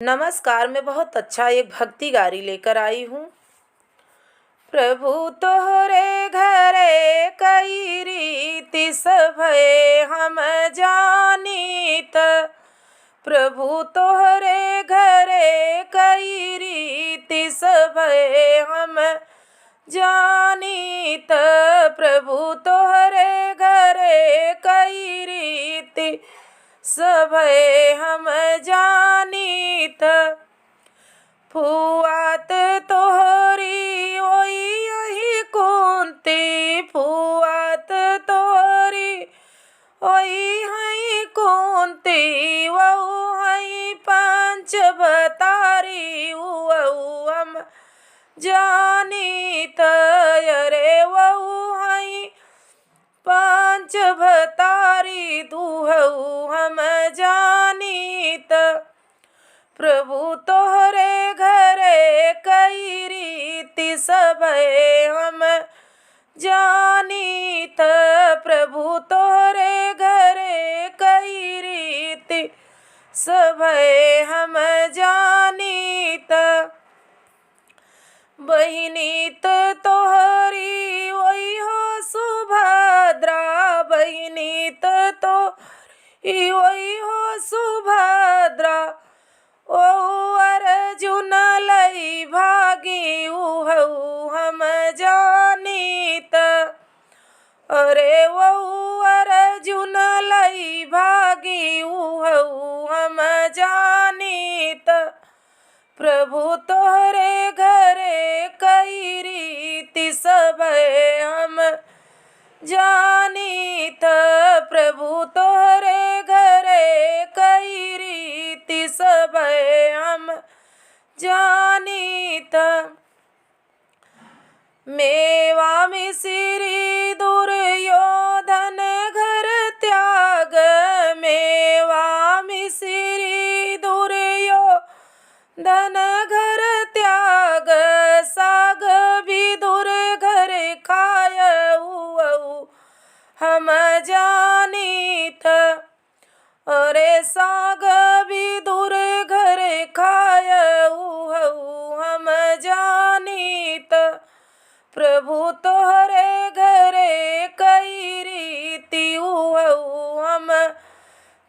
नमस्कार, मैं बहुत अच्छा एक भक्ति गारी लेकर आई हूँ। प्रभु तोहरे घरे कई रीति सभे हम जानीत। प्रभु तोहरे घरे कई रीति सभे हम जानीत। प्रभु तोहरे घरे कई रीति सभे हम जानीत। फुआत तोहरी ओई यही कुंती, फुआत तोहरी ओई हई कुंती, वऊ हई पंच बतारी वऊ हम जानीत। अरे वऊ हई पंच भतारी दुहऊ हम जानीत। प्रभु तोहरे घरे कई रीति सभे हम जानीत। प्रभु तोहरे घरे कई रीति सभे हम जानीत। बहिनीत तोहरी ओई हो सुभद्रा, बहिनीत तोहरी ओई हो सुभद्रा, ओ अर्जुन लई भागी उहऊ हम जानीत। अरे वऊ अर्जुन लई भागी उहऊ हम जानीत। प्रभु तोहरे घरे कई रीति सभे हम जानीत। प्रभु तोहरे घरे कई रीति सभे हम जानीत। मेवा मिसिरी दुर्योधन घर त्याग, मेवा मिसिरी दुर्योधन घर त्याग, साग विदुर घर खाय उवऊ हम जानीत। अरे साग विदुर घर खाय उहऊ हम जानीत। प्रभु तोहरे घरे कई रीति उहऊ हम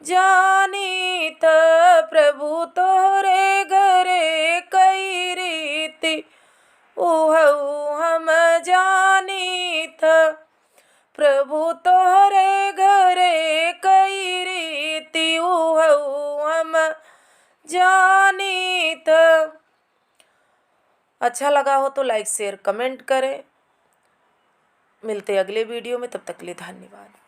जानीत। प्रभु तोहरे घरे कई रीति उहऊ हम जानीत। प्रभु तोहरे घरे कई रीति उहऊ हम जानीत। अच्छा लगा हो तो लाइक शेयर कमेंट करें। मिलते अगले वीडियो में, तब तक के लिए धन्यवाद।